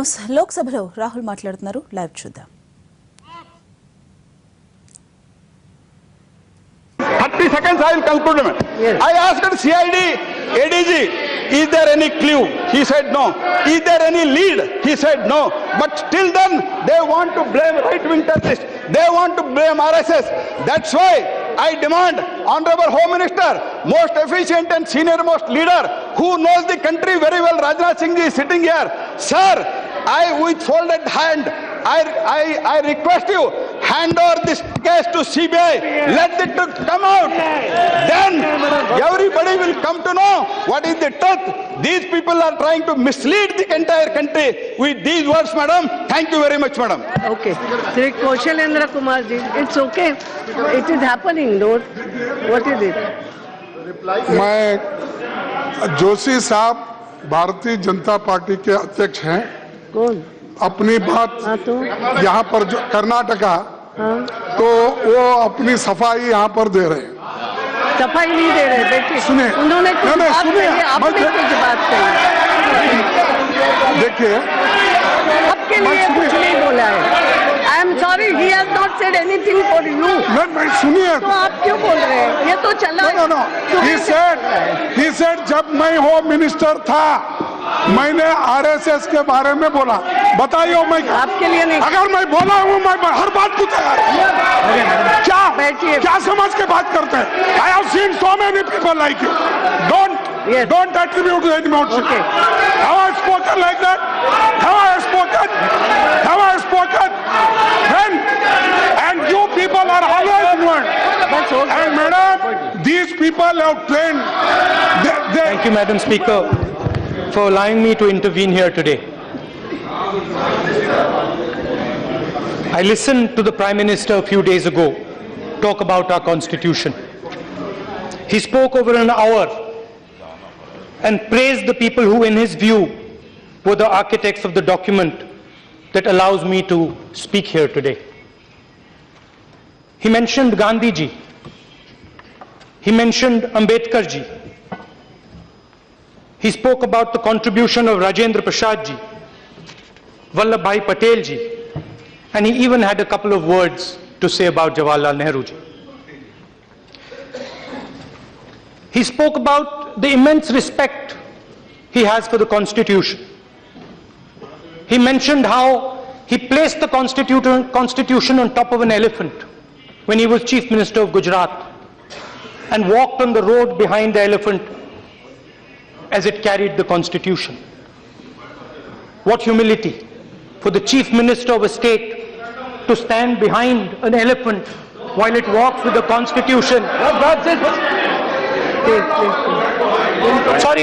News లోక్సభలో రాహుల్ మాట్లాడుతున్నారు. Live చూద్దాం. 30 seconds I will conclude. Yes. I asked CID, ADG, is there any clue? He said no. Is there any lead? He said no. But still then they want to blame right-wing terrorists. They want to blame RSS. That's why I demand Honorable Home Minister, most efficient and senior most leader who knows the country very well, Rajnath Singh ji is sitting here. Sir, with folded hand, I request you, hand over this case to CBI. Let it come out. Then everybody will come to know what is the truth. These people are trying to mislead the entire country with these words, madam. Thank you very much, madam. Okay. Sri Kaushalendra Kumar ji, it's okay. It is happening, Lord. What is it? मैं जोशी साहब Bharatiya Janata party के अध्यक्ष हैं. कौन? अपनी बात तो यहाँ पर जो कर्नाटका, तो वो अपनी सफाई यहाँ पर दे रहे हैं. सफाई नहीं दे रहे. देखिए, सुनिए, उन्होंने कुछ बात कही, आपने कुछ बात कही. देखिए, आपके लिए कुछ नहीं बोला है. I am sorry, he has not said anything for you. मैं सुनिए, तो आप क्यों बोल रहे हैं? ये तो चला. नो, he said जब मैं होम मिनिस्टर था मैंने आरएसएस के बारे में बोला. बताइए मैं आपके लिए नहीं. अगर मैं बोला हूँ, मैं हर बात को तैयार. क्या समझ के बात करते हैं? I have seen so many people like you. Don't attribute any emotion. Okay. Have I spoken like that? Have I spoken? When? And you people are always ignorant. And madam, these people have trained. Thank you, Madam Speaker, for allowing me to intervene here today. I listened to the Prime Minister a few days ago talk about our Constitution. He spoke over an hour and praised the people who, in his view, were the architects of the document that allows me to speak here today. He mentioned Gandhi ji. He mentioned Ambedkar ji. He spoke about the contribution of Rajendra Prasad ji, Vallabhbhai Patel ji, and he even had a couple of words to say about Jawaharlal Nehru ji. He spoke about the immense respect he has for the Constitution. He mentioned how he placed the Constitution on top of an elephant when he was Chief Minister of Gujarat and walked on the road behind the elephant as it carried the Constitution. What humility for the Chief Minister of a state to stand behind an elephant while it walks with the Constitution. That's it. Sorry.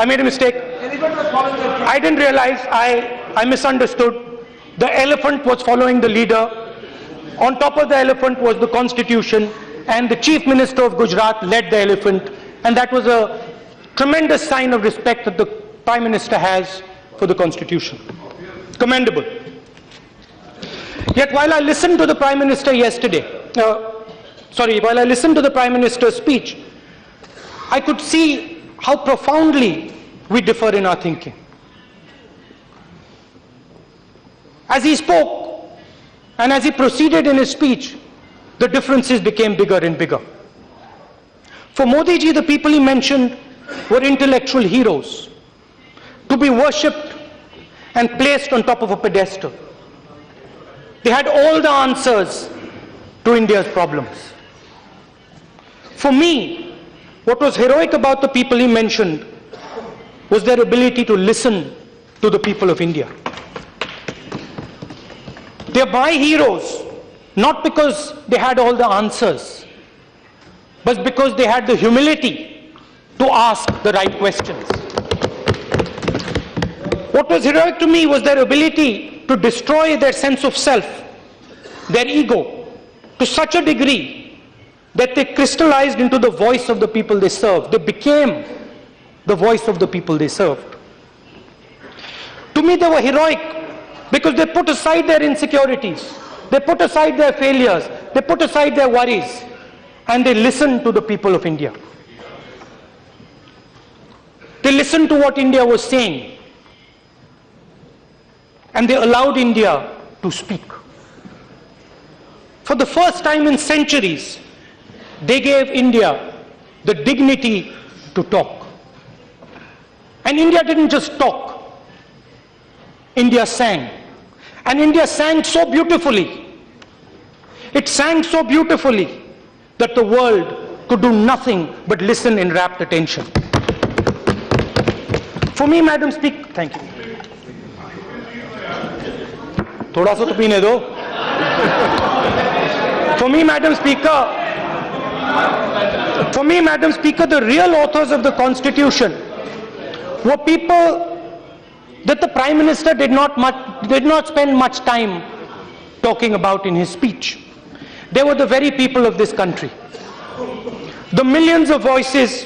I made a mistake. I didn't realize, I misunderstood. The elephant was following the leader. On top of the elephant was the Constitution, and the Chief Minister of Gujarat led the elephant, and that was a tremendous sign of respect that the Prime Minister has for the Constitution. Commendable. Yet while I listened to the Prime Minister while I listened to the Prime Minister's speech, I could see how profoundly we differ in our thinking. As he spoke and as he proceeded in his speech, the differences became bigger and bigger. For Modi ji, the people he mentioned were intellectual heroes, to be worshipped and placed on top of a pedestal. They had all the answers to India's problems. For me, what was heroic about the people he mentioned was their ability to listen to the people of India. They are my heroes, not because they had all the answers, but because they had the humility to ask the right questions. What was heroic to me was their ability to destroy their sense of self, their ego, to such a degree that they crystallized into the voice of the people they served. They became the voice of the people they served. To me, they were heroic because they put aside their insecurities, they put aside their failures, they put aside their worries, and they listened to the people of India. They listened to what India was saying. and they allowed India to speak. For the first time in centuries, they gave India the dignity to talk. And India didn't just talk. India sang. And India sang so beautifully. It sang so beautifully that the world could do nothing but listen in rapt attention. For me, Madam Speaker, thank you. थोड़ा सा तो पीने दो. For me, Madam Speaker, the real authors of the Constitution were people that the Prime Minister did not spend much time talking about in his speech. They were the very people of this country. The millions of voices,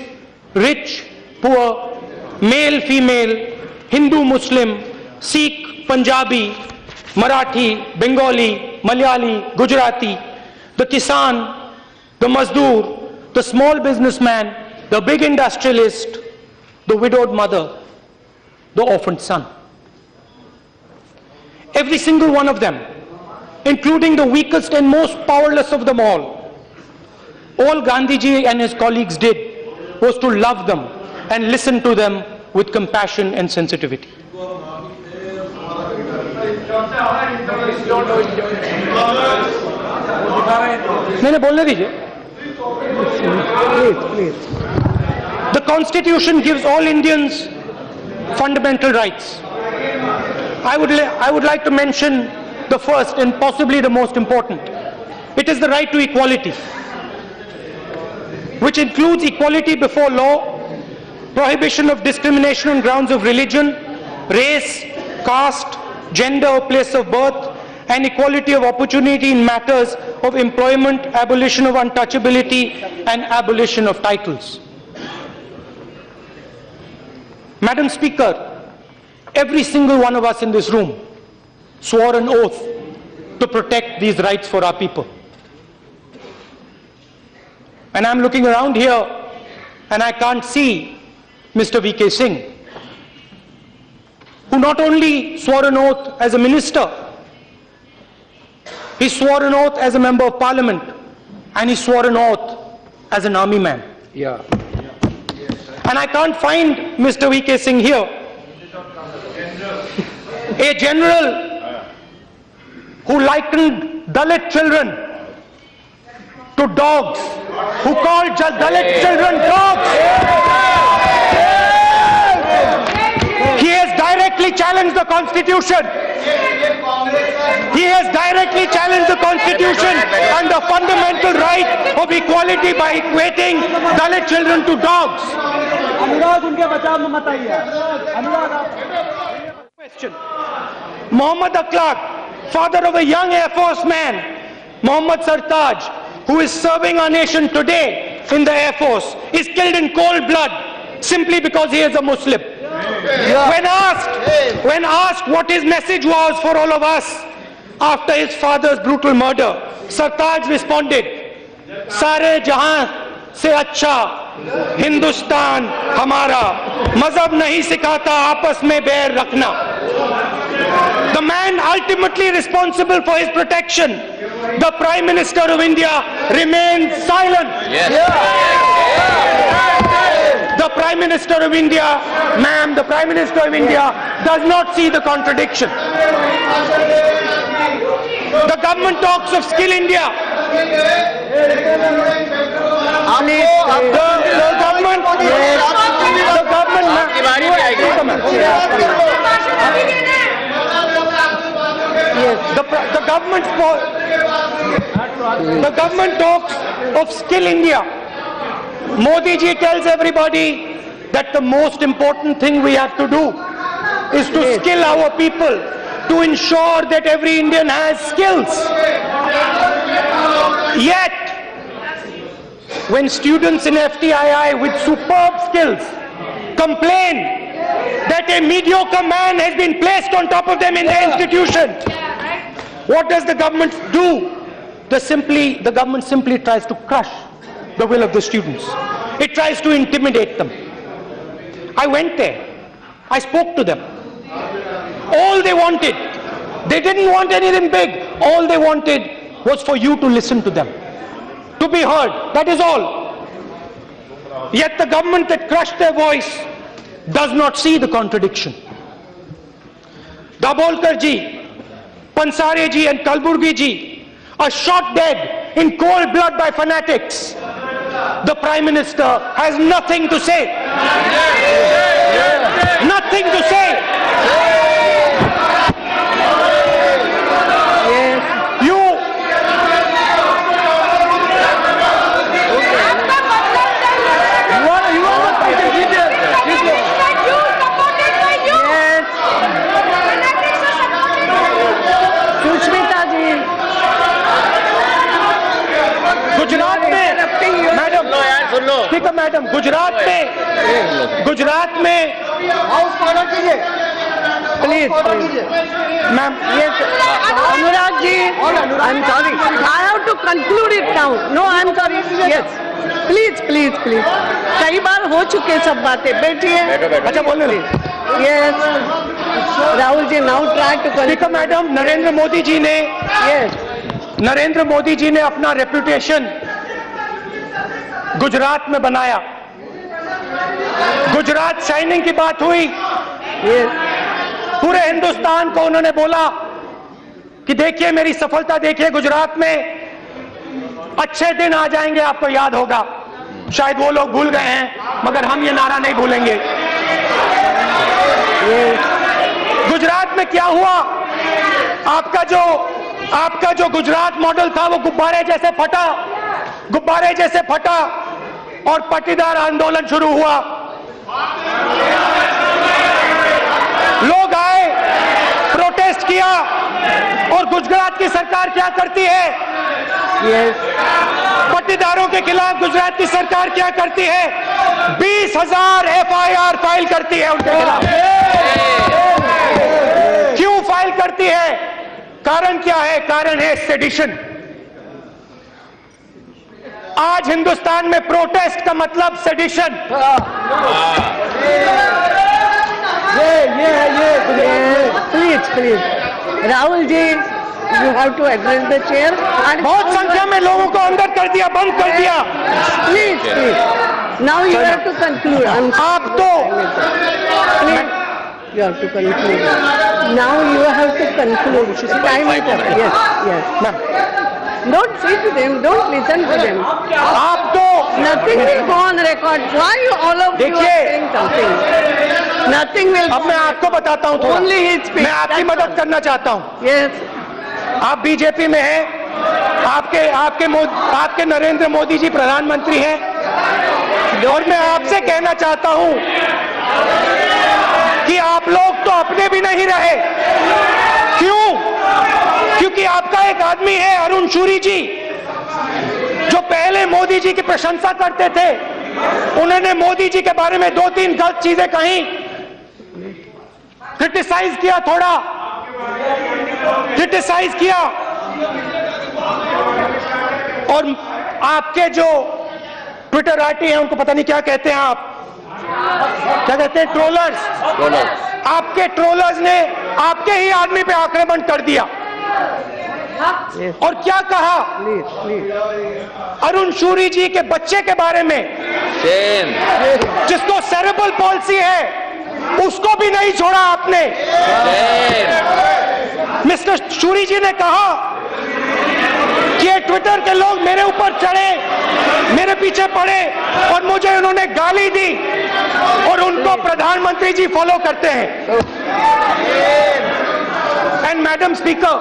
rich, poor, male, female, Hindu, Muslim, Sikh, Punjabi, Marathi, Bengali, Malayali, Gujarati, the Kisan, the Mazdoor, the small businessman, the big industrialist, the widowed mother, the orphaned son. Every single one of them, including the weakest and most powerless of them all Gandhiji and his colleagues did was to love them and listen to them with compassion and sensitivity. The Constitution gives all Indians fundamental rights. I would like to mention the first and possibly the most important. It is the right to equality, which includes equality before law, prohibition of discrimination on grounds of religion, race, caste, gender or place of birth, and equality of opportunity in matters of employment, abolition of untouchability, and abolition of titles. Madam Speaker, every single one of us in this room swore an oath to protect these rights for our people. And I'm looking around here and I can't see Mr. V.K. Singh, who not only swore an oath as a minister, he swore an oath as a member of parliament, and he swore an oath as an army man. Yeah. And I can't find Mr. V.K. Singh here. A general who likened Dalit children to dogs, who called Dalit children dogs. He has directly challenged the Constitution. He has directly challenged the Constitution and the fundamental right of equality by equating Dalit children to dogs. Question. Muhammad Akhlaq, father of a young Air Force man, Muhammad Sartaj, who is serving our nation today in the Air Force, is killed in cold blood simply because he is a Muslim. When asked what his message was for all of us after his father's brutal murder, Sartaj responded, "Sare jahan se अच्छा हिंदुस्तान हमारा मजहब नहीं सिखाता आपस में बैर रखना." The man ultimately responsible for his protection, the Prime Minister of India, remains silent. The Prime Minister of India, ma'am, the Prime Minister of India does not see the contradiction. The government talks of Skill India. The government talks of Skill India. Modi ji tells everybody that the most important thing we have to do is to skill our people, to ensure that every Indian has skills. Yet, when students in FTII with superb skills complain that a mediocre man has been placed on top of them in the institution, what does the government do? The government simply tries to crush the will of the students. It tries to intimidate them. I went there. I spoke to them. All they wanted They didn't want anything big. All they wanted was for you to listen to them, to be heard. That is all. Yet the government that crushed their voice does not see the contradiction. Dabholkar ji, Pansare ji and Kalburgi ji are shot dead in cold blood by fanatics. The Prime Minister has nothing to say. Nothing to say. You Sushmita जी, गुजरात में, madam, ठीक है madam, Gujarat में please ma'am, Yes, Anurag ji, I'm sorry. I have to conclude it now. No, I'm sorry. Yes, please. कई बार हो चुके सब बातें. बैठिए. अच्छा बोलने दो. Yes, Rahul ji, now try to ठीक है conclude. मैडम, नरेंद्र मोदी जी ने अपना रेपुटेशन गुजरात में बनाया. गुजरात शाइनिंग की बात हुई, Yes, पूरे हिंदुस्तान को उन्होंने बोला कि देखिए मेरी सफलता देखिए गुजरात में, अच्छे दिन आ जाएंगे, आपको याद होगा. शायद वो लोग भूल गए हैं, मगर हम ये नारा नहीं भूलेंगे. गुजरात में क्या हुआ? आपका जो गुजरात मॉडल था वो गुब्बारे जैसे फटा और पट्टीदार आंदोलन शुरू हुआ. लोग आए, प्रोटेस्ट किया, और गुजरात की सरकार क्या करती है? yes. पट्टीदारों के खिलाफ गुजरात की सरकार क्या करती है? 20,000 FIR फाइल करती है उनके खिलाफ. क्यों फाइल करती है? कारण क्या है? कारण है सेडिशन. आज हिंदुस्तान में प्रोटेस्ट का मतलब sedition. Please. Rahul ji, you have to address the chair. And बहुत संख्या में लोगों को अंदर कर दिया, बंद कर दिया. Please. Now you have to conclude. आप तो Please. You have to conclude. Now you have to conclude. Time is up. Yes. Don't say to them. Don't listen to them. आप तो Nothing will go on record. Why you all of you are देखिए, saying something? Nothing will. अब मैं आपको बताता हूं थोड़ा. Only his speech. मैं आपकी That's मदद all. करना चाहता हूं. Yes. आप बीजेपी में हैं, आपके नरेंद्र मोदी जी प्रधानमंत्री हैं, और मैं आपसे कहना चाहता हूं कि आप लोग तो अपने भी नहीं रहे. क्यों? क्योंकि आपका एक आदमी है अरुण शूरी जी, जो पहले मोदी जी की प्रशंसा करते थे. उन्होंने मोदी जी के बारे में 2-3 गलत चीजें कही, क्रिटिसाइज किया, और आपके जो ट्विटर आर्टी हैं उनको पता नहीं क्या कहते हैं आप, क्या कहते हैं, ट्रोलर्स. आपके ट्रोलर्स ने आपके ही आदमी पे आक्रमण कर दिया. और क्या कहा? Please. अरुण शूरी जी के बच्चे के बारे में, जिसको सेरेब्रल पॉलिसी है, उसको भी नहीं छोड़ा आपने. मिस्टर शूरी जी ने कहा कि ये ट्विटर के लोग मेरे ऊपर चढ़े, मेरे पीछे पड़े और मुझे उन्होंने गाली दी, और उनको प्रधानमंत्री जी फॉलो करते हैं. And madam speaker,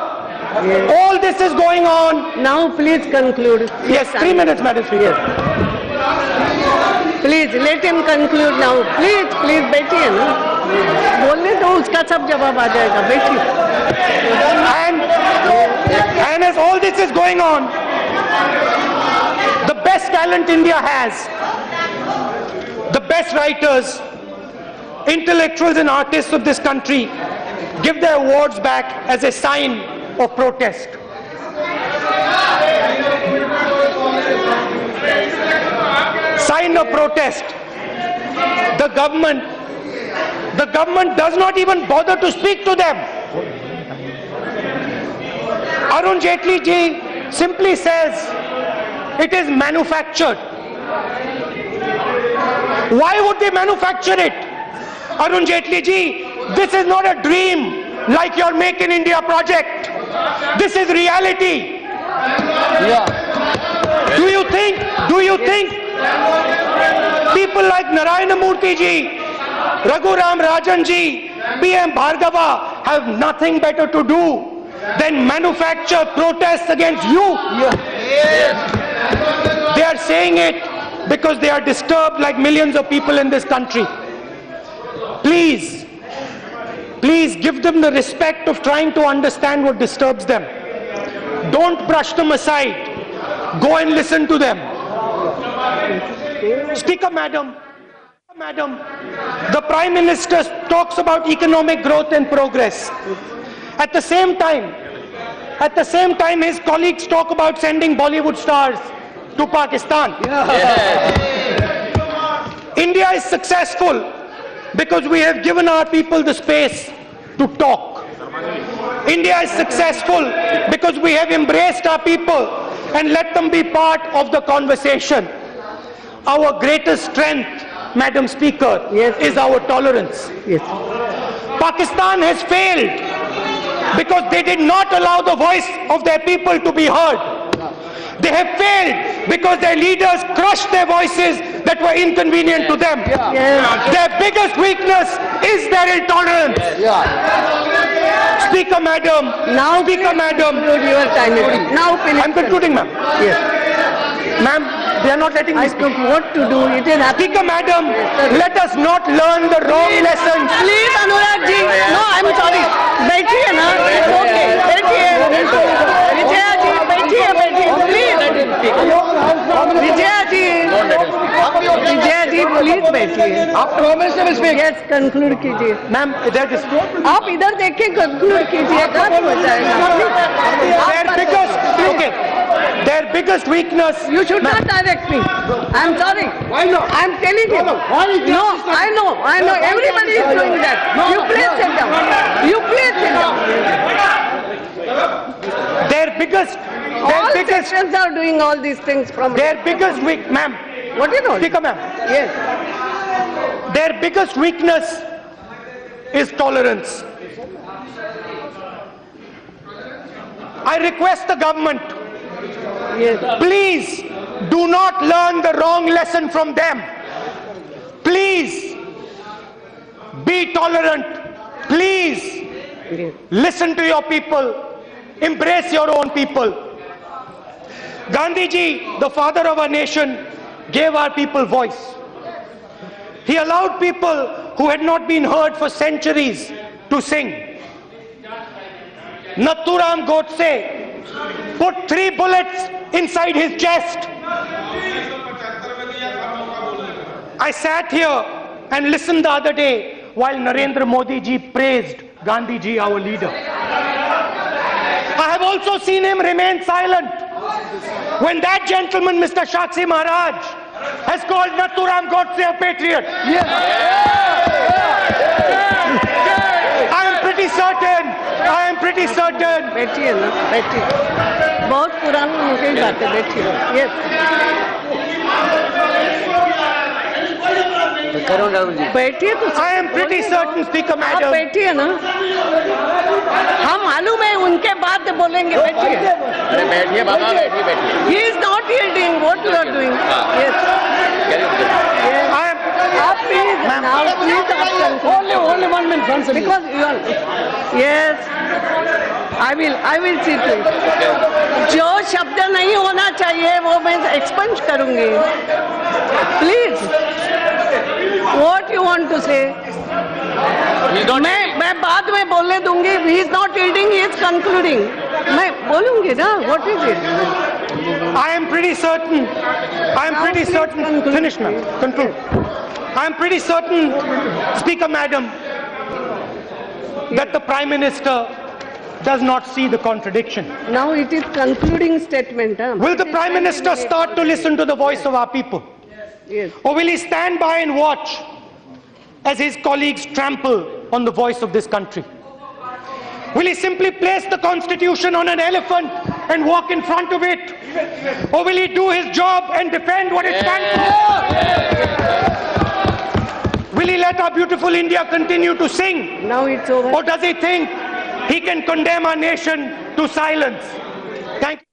all this is going on. Now please conclude. Yes, 3 minutes, Madam Speaker. Please let him conclude now. Please बैठिए ना. बोलने दो, उसका सब जवाब आ जाएगा. बैठिए. And as all this is going on, the best talent India has, the best writers, intellectuals and artists of this country give their awards back as a sign of protest. Sign of protest. The government does not even bother to speak to them. Arun Jaitley ji simply says it is manufactured. Why would they manufacture it? Arun Jaitley ji, this is not a dream like your Make in India project. This is reality. Do you think people like Narayana Murthy ji, Raghuram Rajan ji, PM Bhargava have nothing better to do than manufacture protests against you? They are saying it because they are disturbed like millions of people in this country. Please give them the respect of trying to understand what disturbs them. Don't brush them aside. Go and listen to them. Speaker Madam, the Prime Minister talks about economic growth and progress. At the same time, his colleagues talk about sending Bollywood stars to Pakistan. India is successful because we have given our people the space to talk. India is successful because we have embraced our people and let them be part of the conversation. Our greatest strength, Madam Speaker, is our tolerance. Pakistan has failed because they did not allow the voice of their people to be heard. They have failed because their leaders crushed their voices that were inconvenient to them. Their biggest weakness is their intolerance. Speaker Madam, Your time is up. Now finish. I'm concluding, ma'am. Yes. Ma'am, they are not letting me I speak. took what to do. It is happening. Speaker Madam, let us not learn the wrong lessons. Please, Anurag ji. No, I'm sorry. बैठिए ना. Okay. बैठिए. विजया जी, बैठिए. Please. Vijaya ji, please बैठिए. Yes, conclude कीजिए. Ma'am, that is आप इधर देखिए, conclude कीजिए. खत्म हो जाएगा. their biggest weakness. You should not direct me. I'm sorry. Why not? I'm telling you. No, I know. Everybody is doing that. You please sit down. Their biggest All sections are doing all these things from. their biggest weak, ma'am. What is all? Speaker, ma'am. Yes. Their biggest weakness is tolerance. I request the government, Yes. please do not learn the wrong lesson from them. Please be tolerant. Please Yes. listen to your people. Embrace your own people. Gandhiji, the father of our nation, gave our people voice. He allowed people who had not been heard for centuries to sing. Nathuram Godse put 3 bullets inside his chest. I sat here and listened the other day while Narendra Modi ji praised Gandhi ji, our leader. I have also seen him remain silent when that gentleman, Mr. Shakshi Maharaj, has called Nathuram Godse a patriot. I am pretty certain. बैठिए ना, बैठिए. बहुत पुरानी मुझे बात है. बैठिए. Yes. बैठिए तो. I am pretty certain, Speaker आप Madam. बैठिए ना. हम मालूम है उनके बाद बोलेंगे. बैठिए. अरे बैठिए बाबा, बैठिए. He is not yielding. What you are doing? Yes. I am. आप please now please आप only 1 minute because you are. Yes. I will see to it. जो शब्द नहीं होना चाहिए वो मैं एक्सपंज करूंगी. Please. What you want to say? मैं बाद में बोलने दूंगी. He is not yielding. He is concluding. मैं बोलूंगी ना. What is it? I am pretty certain. Finish, ma'am. Conclude. I am pretty certain, Speaker Madam, that the Prime Minister does not see the contradiction. Now it is concluding statement. Huh? Will the Prime Minister start to listen to the voice of our people? Yes. Or will he stand by and watch as his colleagues trample on the voice of this country? Will he simply place the Constitution on an elephant and walk in front of it? Or will he do his job and defend what it stands for? Will he let our beautiful India continue to sing? Now it's over. Or does he think he can condemn our nation to silence? Thank you.